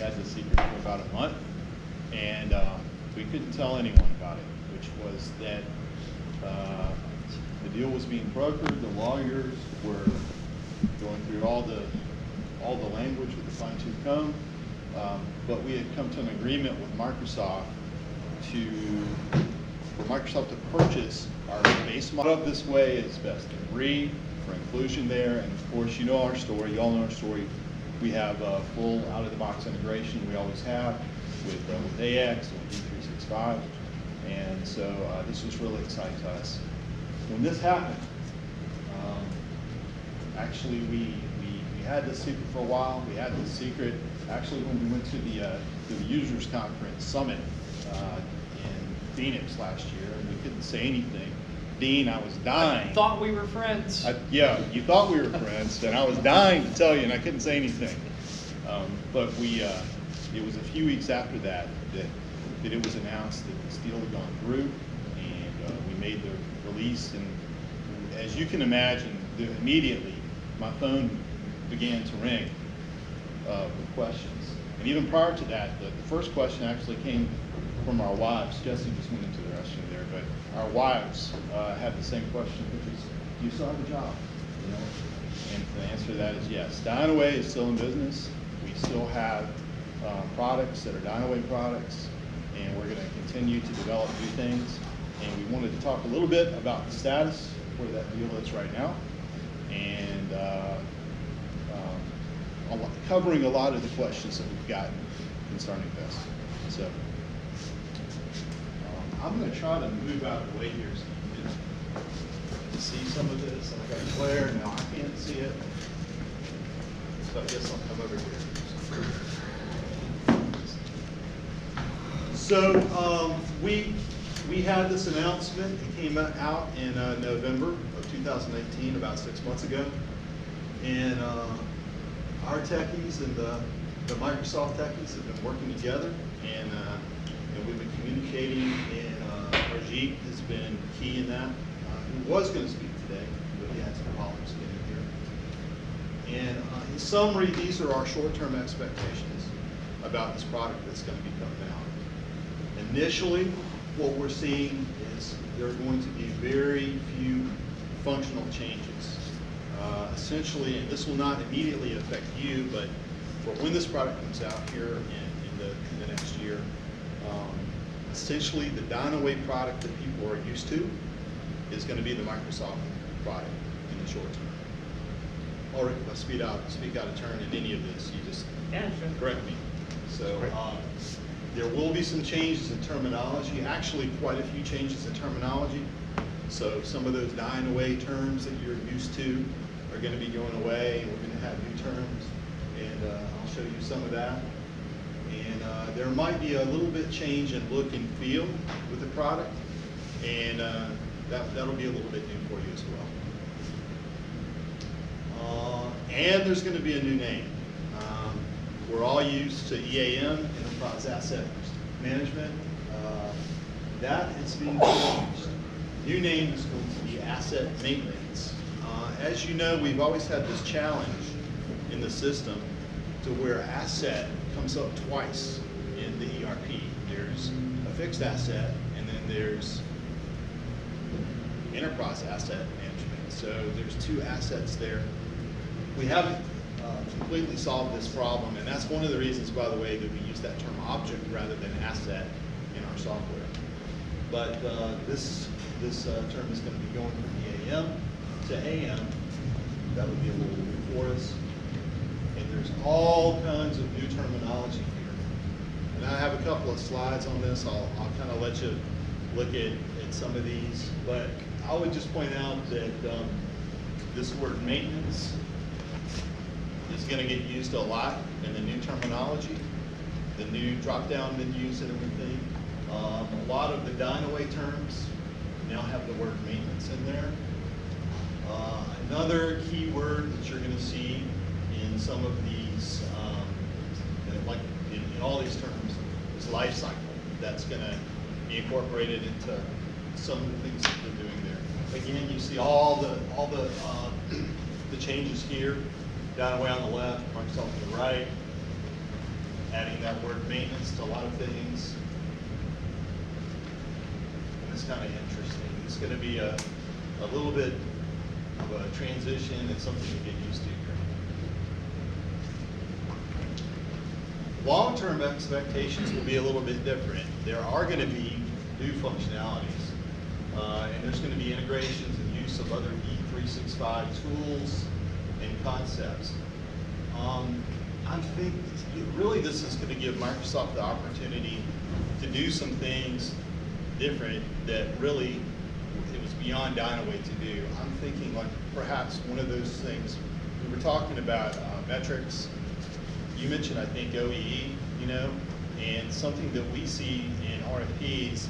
had the secret for about a month, and we couldn't tell anyone about it, which was that the deal was being brokered, the lawyers were going through all the language with the fine-tooth comb, but we had come to an agreement with Microsoft for Microsoft to purchase our base model. This way is best in breed for inclusion there, and of course you know our story, you all know our story. We have full out-of-the-box integration, we always have, with AX and with D365, and so this was really exciting to us. When this happened, actually we had this secret for a while. We had this secret actually when we went to the users conference summit in Phoenix last year, and we couldn't say anything. Dean, I was dying. I thought we were friends. Yeah, you thought we were friends, and I was dying to tell you, and I couldn't say anything. But it was a few weeks after that it was announced that this deal had gone through, and we made the release. And as you can imagine, immediately my phone began to ring with questions. And even prior to that, the first question actually came from our wives. Jesse just went into the restroom there, but our wives had the same question, which is, do you still have a job? You know? And the answer to that is yes. Dynaway is still in business. We still have products that are Dynaway products, and we're going to continue to develop new things. And we wanted to talk a little bit about the status where that deal is right now, and covering a lot of the questions that we've gotten concerning this. So I'm going to try to move out of the way here so you can see some of this. And I got glare now, I can't see it, so I guess I'll come over here. So we had this announcement. It came out in November of 2018, about 6 months ago, and our techies and the Microsoft techies have been working together, and we've been communicating, and Rajeet has been key in that. He was going to speak today, but he had some problems getting here. And in summary, these are our short-term expectations about this product that's going to be coming out. Initially, what we're seeing is there are going to be very few functional changes. Essentially, and this will not immediately affect you, but for when this product comes out here in the next year, essentially the Dynaway product that people are used to is going to be the Microsoft product in the short term. Or if I speak out of turn in any of this, you just correct me. So there will be some changes in terminology, actually quite a few changes in terminology. So some of those Dynaway terms that you're used to are going to be going away, and we're going to have new terms, and I'll show you some of that. And there might be a little bit change in look and feel with the product, and that'll be a little bit new for you as well. And there's going to be a new name. We're all used to EAM, Enterprise Asset Management. That is being changed. New name is going to be Asset Maintenance. As you know, we've always had this challenge in the system to where asset comes up twice in the ERP. There's a fixed asset, and then there's enterprise asset management. So there's two assets there. We haven't completely solved this problem, and that's one of the reasons, by the way, that we use that term object rather than asset in our software. But this term is going to be going from EAM to AM. That would be a little new for us. And there's all kinds of new terminology here. And I have a couple of slides on this. I'll kind of let you look at some of these. But I would just point out that this word maintenance is going to get used a lot in the new terminology, the new drop-down menus and everything. A lot of the Dynaway terms now have the word maintenance in there. Another key word that you're going to see in some of these, like in all these terms, is life cycle. That's going to be incorporated into some of the things that we're doing there. Again, you see all the changes here. Dynaway on the left, Microsoft on the right. adding that word maintenance to a lot of things. And it's kind of interesting. It's going to be a little bit of a transition and something to get used to here. Long-term expectations will be a little bit different. There are going to be new functionalities, and there's going to be integrations and use of other D365 tools and concepts. I think really this is going to give Microsoft the opportunity to do some things different that really it was beyond Dynaway to do. I'm thinking like perhaps one of those things, we were talking about metrics. You mentioned, I think, OEE, you know, and something that we see in RFPs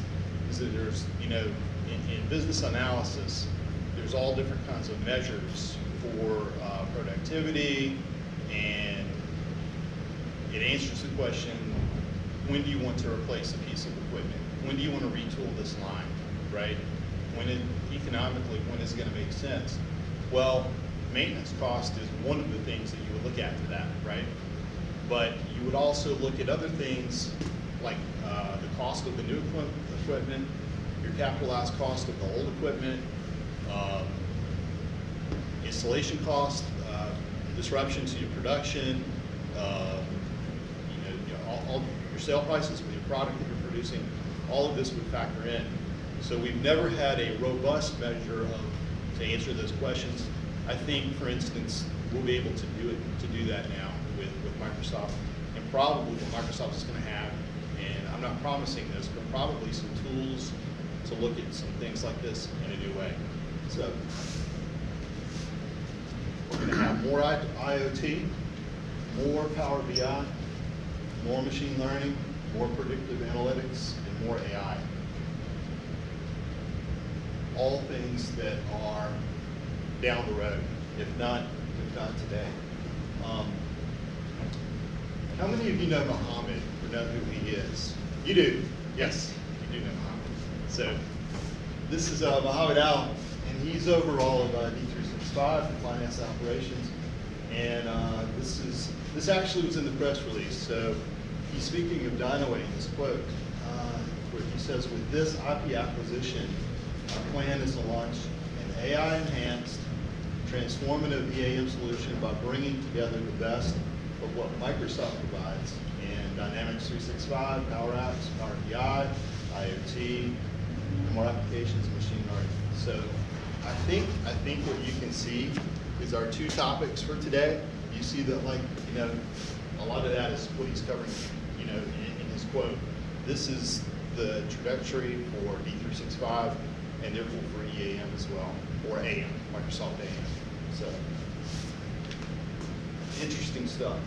is that there's, you know, in business analysis, there's all different kinds of measures for productivity, and it answers the question, when do you want to replace a piece of equipment? When do you want to retool this line, right? Economically, when is it going to make sense? Well, maintenance cost is one of the things that you would look at for that, right? But you would also look at other things like the cost of the new equipment, your capitalized cost of the old equipment, installation cost, disruption to your production, all your sale prices for your product that you're producing. All of this would factor in. So we've never had a robust measure to answer those questions. I think, for instance, we'll be able to do that now with Microsoft, and probably what Microsoft is going to have, and I'm not promising this, but probably some tools to look at some things like this in a new way. So we're going to have more IoT, more Power BI, more machine learning, more predictive analytics, and more AI. All things that are down the road, if not today. How many of you know Mohammed or know who he is? You do? Yes, you do know Mohammed. So this is Mohammed Al, and he's over all of D365 and finance operations. And this actually was in the press release. So he's speaking of Dynaway in this quote, where he says, with this IP acquisition, our plan is to launch an AI-enhanced, transformative EAM solution by bringing together the best of what Microsoft provides in Dynamics 365, Power Apps, Power BI, IoT, and more applications and machine learning. So I think what you can see is our two topics for today. You see that, like, you know, a lot of that is what he's covering, you know, in his quote. This is the trajectory for D365 and therefore for EAM as well, or AM, Microsoft AM. So interesting stuff.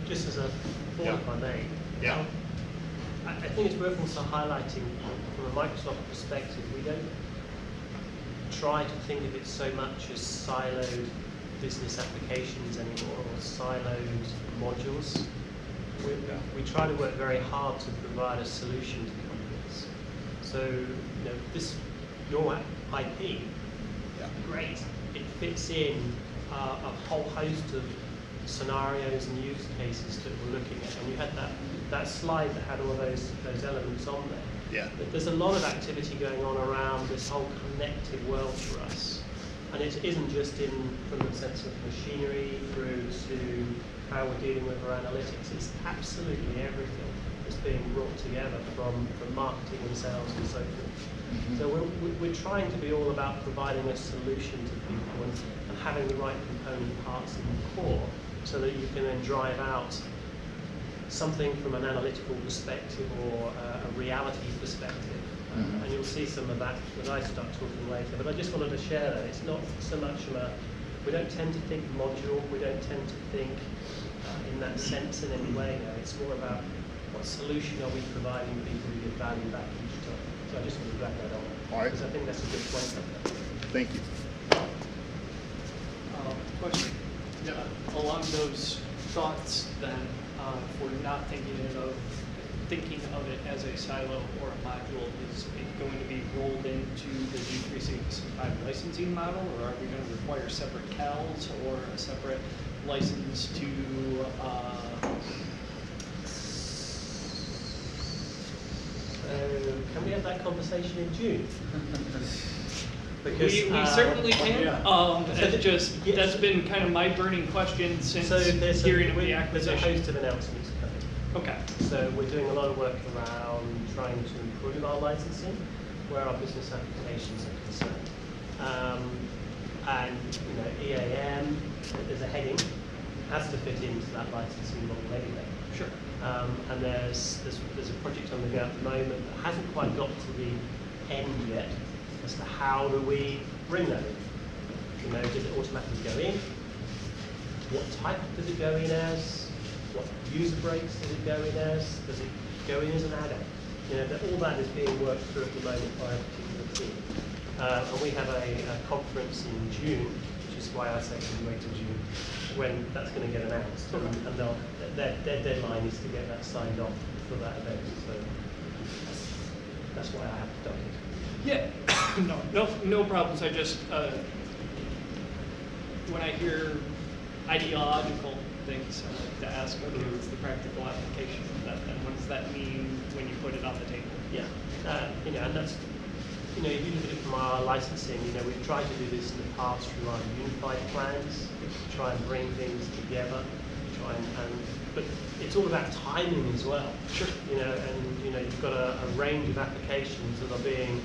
Just as a thought, if I may. Yeah. I think it's worth also highlighting from a Microsoft perspective, we don't try to think of it so much as siloed business applications anymore, or siloed modules. We try to work very hard to provide a solution to companies. So, you know, your IP, great. It fits in a whole host of scenarios and use cases that we're looking at. And you had that slide that had all of those elements on there. Yeah. But there's a lot of activity going on around this whole connected world for us. And it isn't just from the sense of machinery through to how we're dealing with our analytics. It's absolutely everything that's being brought together from marketing and sales and so forth. Mm-hmm. So we're trying to be all about providing a solution to people and having the right component parts in the core so that you can then drive out something from an analytical perspective or a reality perspective. Mm-hmm. And you'll see some of that when I start talking later. But I just wanted to share that. It's not so much we don't tend to think module, we don't tend to think in that sense in any way now. It's more about what solution are we providing people who get value back each time. So I just want to drag that on. All right. Because I think that's a good point. Thank you. Question. Yeah. Along those thoughts, then, if we're not thinking of it as a silo or a module, is it going to be rolled into the D365 licensing model, or are we going to require separate CALs or a separate license to, Can we have that conversation in June? Because we certainly can. so That's been kind of my burning question since there's hearing of the there's a acquisition. host of announcements coming. Okay. So we're doing a lot of work around trying to improve our licensing where our business applications are concerned. And EAM, there's a heading, has to fit into that licensing model anyway. Sure. And there's a project on the go at the moment that hasn't quite got to the end yet as to how do we bring that in. Does it automatically go in? What type does it go in as? What user breaks does it go in as? Does it go in as an add-on? All that is being worked through at the moment by a particular team. And we have a conference in June, which is why I say can we wait till June, when that's going to get announced. And their deadline is to get that signed off for that event. So that's why I have to done it. Yeah, no problems. I just, when I hear ideological things, I like to ask, okay, what's the practical application of that, and what does that mean when you put it on the table? Yeah, and that's, if you look at it from our licensing, we've tried to do this in the past through our unified plans, to try and bring things together, but it's all about timing as well. Sure. You've got a range of applications that are being,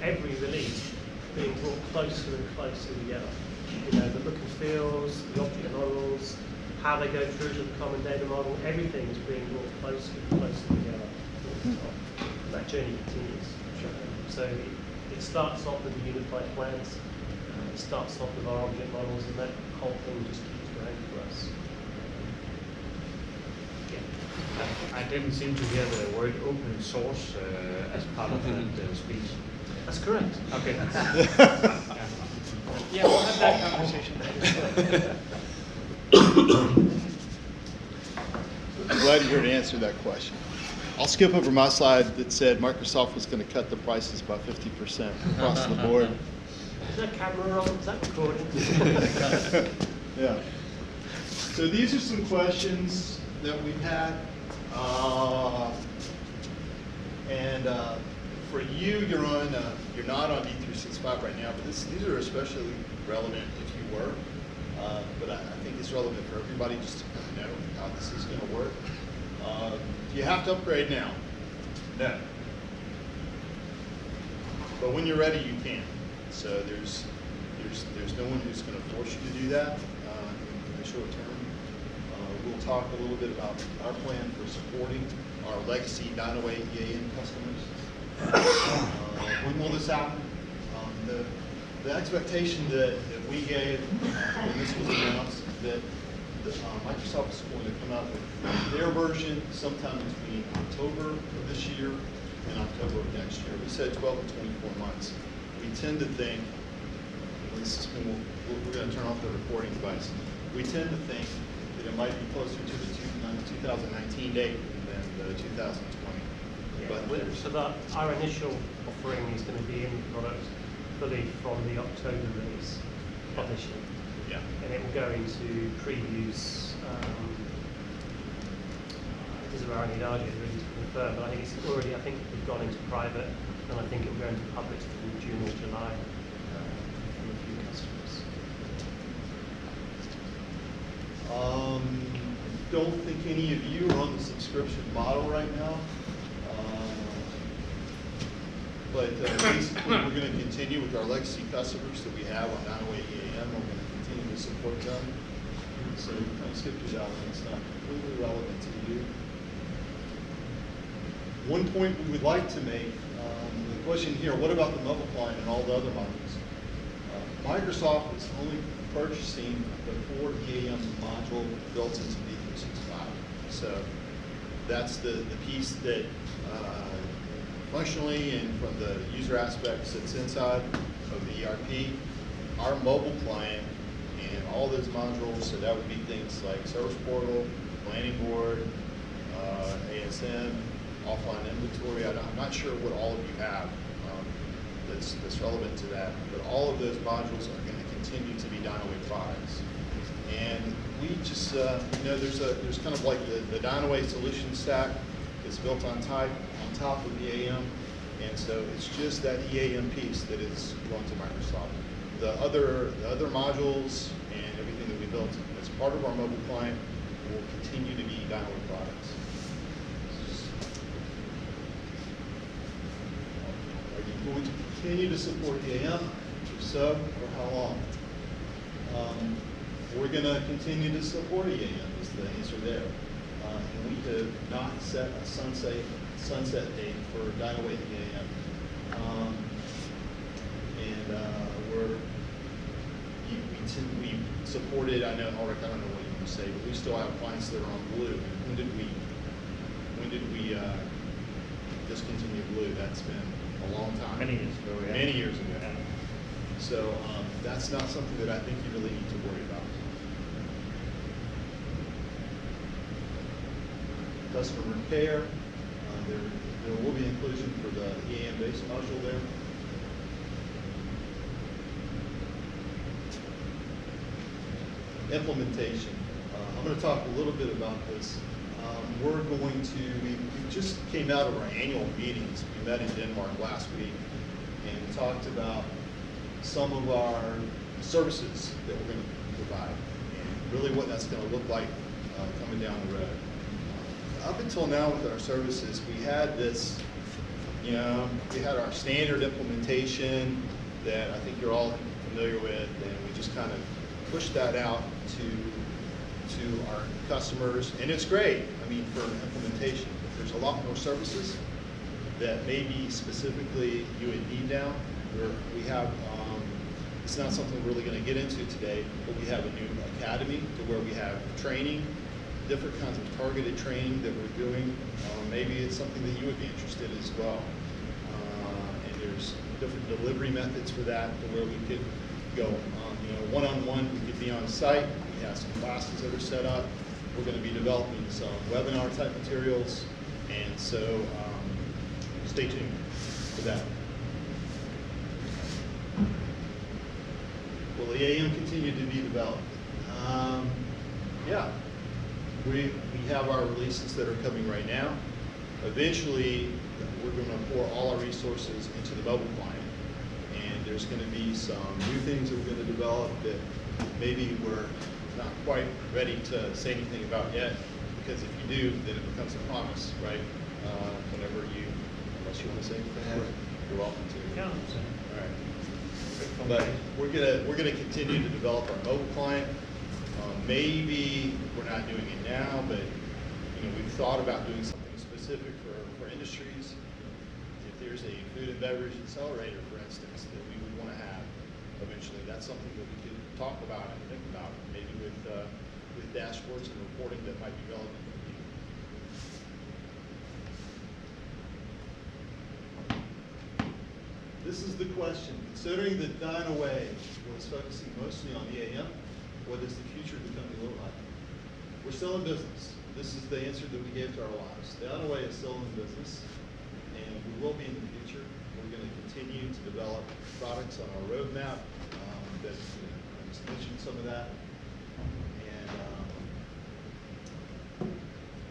every release, being brought closer and closer together. The look and feels, the object models, how they go through to the common data model, everything is being brought closer and closer together. And that journey continues. So it starts off with the unified plans, it starts off with our object models, and that whole thing just keeps going for us. I didn't seem to hear the word open source as part of that speech. That's correct. Okay. Yeah, we'll have that conversation later. I'm glad you're here to answer that question. I'll skip over my slide that said Microsoft was going to cut the prices by 50% across the board. Is that camera on? Is that recording? Yeah. So these are some questions that we've had. For you, you're not on D365 right now, but these are especially relevant if you were. But I think it's relevant for everybody just to kind of know how this is going to work. Do you have to upgrade now? No. But when you're ready, you can. So there's no one who's going to force you to do that in the short term. We'll talk a little bit about our plan for supporting our legacy Dynaway EAM customers. When will this happen? The expectation that we gave when this was announced that Microsoft is going to come out with their version sometime between October of this year and October of next year. We said 12 to 24 months. We tend to think, this is when we're going to turn off the recording device, we tend to think that it might be closer to the 2019 date than the 2020. So our initial offering is going to be in the product fully from the October release of this year. Yeah. And it will go into previews. This is where I need RJ really to confirm, but I think it's already, we've gone into private, and I think it will go into public in June or July from a few customers. Don't think any of you are on the subscription model right now. But basically, we're going to continue with our legacy customers that we have on Dynaway EAM. We're going to continue to support them. So we kind of skip through that one. It's not completely relevant to you. One point we would like to make, the question here, what about the mobile client and all the other modules? Microsoft is only purchasing the core EAM module built into D365. So that's the piece that functionally and from the user aspect sits inside of the ERP. Our mobile client and all those modules, so that would be things like service portal, planning board, ASM, offline inventory. I'm not sure what all of you have that's relevant to that, but all of those modules are going to continue to be Dynaway products. And we just, there's kind of like the Dynaway solution stack is built on top of EAM, and so it's just that EAM piece that is going to Microsoft. The other modules and everything that we built as part of our mobile client will continue to be Dynaway products. Are you going to continue to support EAM? If so, for how long? We're going to continue to support EAM is the answer there. And we have not set a sunset date for Dynaway EAM. We supported, I know, Ulrich, I don't know what you want to say, but we still have clients that are on Blue. When did we discontinue Blue? That's been a long time. Many years ago, yeah. Many years ago. So that's not something that I think you really need to worry about. Customer care, there will be inclusion for the EAM-based module there. Implementation. I'm going to talk a little bit about this. We just came out of our annual meetings. We met in Denmark last week and talked about some of our services that we're going to provide and really what that's going to look like coming down the road. Up until now with our services, we had this, we had our standard implementation that I think you're all familiar with, and we just kind of pushed that out to our customers, and it's great, for implementation. But there's a lot more services that maybe specifically you would need now. We have, it's not something we're really going to get into today, but we have a new academy to where we have training, different kinds of targeted training that we're doing. Maybe it's something that you would be interested in as well. And there's different delivery methods for that, to where we could go one-on-one, we could be on site. We have some classes that are set up. We're going to be developing some webinar type materials, and so stay tuned for that. Will EAM continue to be developed? Yeah. We have our releases that are coming right now. Eventually, we're going to pour all our resources into the mobile client. And there's going to be some new things that we're going to develop that maybe we're not quite ready to say anything about yet. Because if you do, then it becomes a promise, right? Unless you want to say anything, you're welcome to. Yeah. All right. But we're gonna continue to develop our mobile client. Maybe we're not doing it now, but we've thought about doing something specific for industries. If there's a food and beverage accelerator, for instance, that we would want to have eventually, that's something that we could talk about and think about, maybe with dashboards and reporting that might be relevant for you. This is the question. Considering that Dynaway was focusing mostly on EAM, what does the future of the company look like? We're still in business. This is the answer that we gave to our wives. Dynaway is still in business, and we will be in the future. We're going to continue to develop products on our roadmap. I just mentioned some of that. And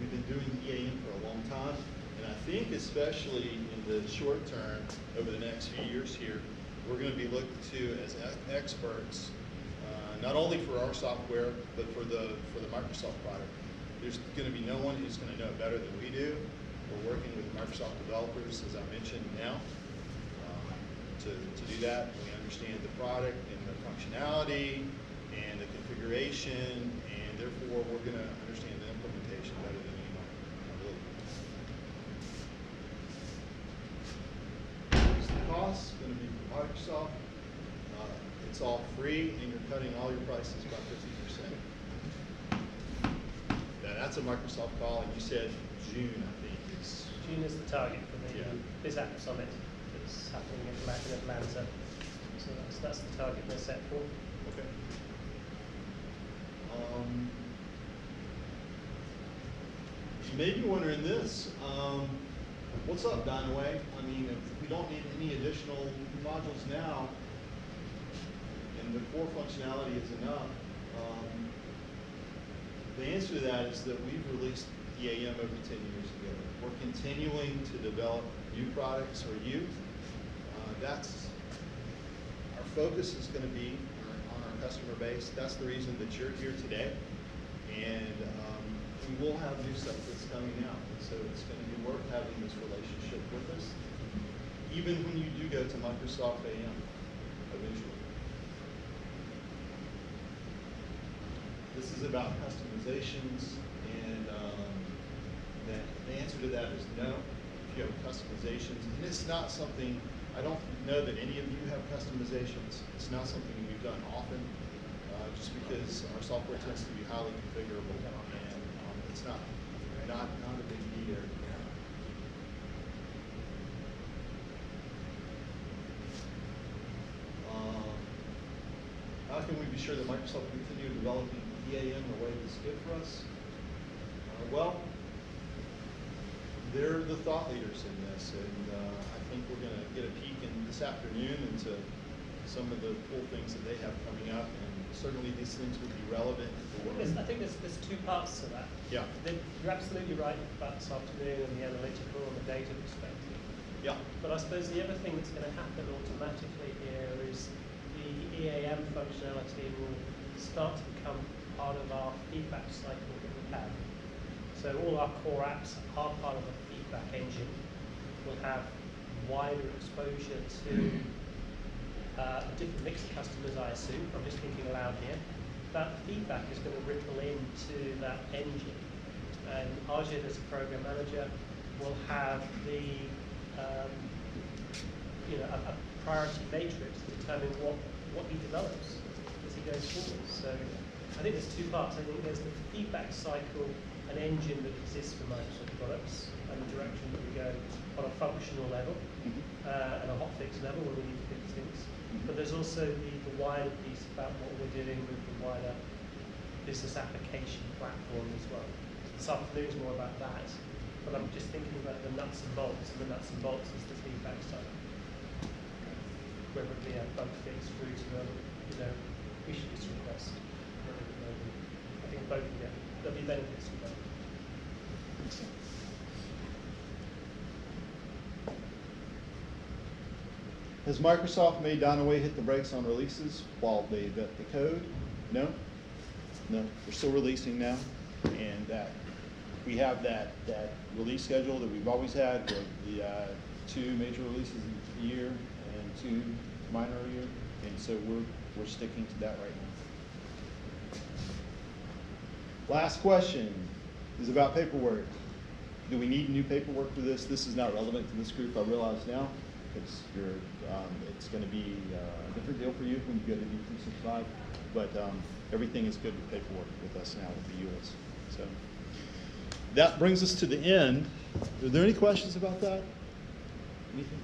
we've been doing EAM for a long time. And I think especially in the short term, over the next few years here, we're going to be looked to as experts, not only for our software, but for the Microsoft product. There's going to be no one who's going to know it better than we do. We're working with Microsoft developers, as I mentioned now, to do that. We understand the product and the functionality and the configuration, and therefore we're going to understand the implementation better than anyone. What's the cost? Going to be from Microsoft. It's all free, and you're cutting all your prices by 50%. Now, that's a Microsoft call, and you said June, I think. June is the target for the Yeah. BizApp Summit that's happening in Atlanta. So that's the target they're set for. Okay. You may be wondering this. What's up, Dynaway? If we don't need any additional modules now, and the core functionality is enough, The answer to that is that we've released EAM over 10 years ago. We're continuing to develop new products for you. That's our focus is going to be on our customer base. That's the reason that you're here today. And we will have new stuff that's coming out. And so it's going to be worth having this relationship with us, even when you do go to Microsoft AM eventually. This is about customizations, and the answer to that is no. If you have customizations, and it's not something, I don't know that any of you have customizations. It's not something we've done often, just because our software tends to be highly configurable, and it's not a big need area. How can we be sure that Microsoft will continue developing EAM in a way that's good for us? Well, they're the thought leaders in this, and I think we're going to get a peek in this afternoon into some of the cool things that they have coming up, and certainly these things would be relevant for. I think there's two parts to that. Yeah. You're absolutely right about this afternoon and the analytical and the data perspective. Yeah. But I suppose the other thing that's going to happen automatically here is the EAM functionality will start to become part of our feedback cycle that we have. So all our core apps are part of a feedback engine. We'll have wider exposure to a different mix of customers, I assume. I'm just thinking aloud here. That feedback is going to ripple into that engine. And Arjun, as a program manager, will have the a priority matrix to determine what he develops as he goes forward. So I think there's two parts. I think there's the feedback cycle, an engine that exists for Microsoft products, and the direction that we go on a functional level and a hotfix level when we need to fix things. But there's also the wider piece about what we're doing with the wider business application platform as well. This afternoon is more about that, but I'm just thinking about the nuts and bolts, and the nuts and bolts is the feedback side. Whether it be a bug fix through to issues request. I think both of them, there'll be benefits from both. Has Microsoft made Dynaway hit the brakes on releases while they vet the code? No? No, we're still releasing now, and that we have that release schedule that we've always had with the 2 major releases a year and 2 minor a year, and so we're sticking to that right now. Last question is about paperwork. Do we need new paperwork for this? This is not relevant to this group, I realize now. It's going to be a different deal for you when you go to D365, but everything is good with paperwork with us now with the US. So that brings us to the end. Are there any questions about that? Anything?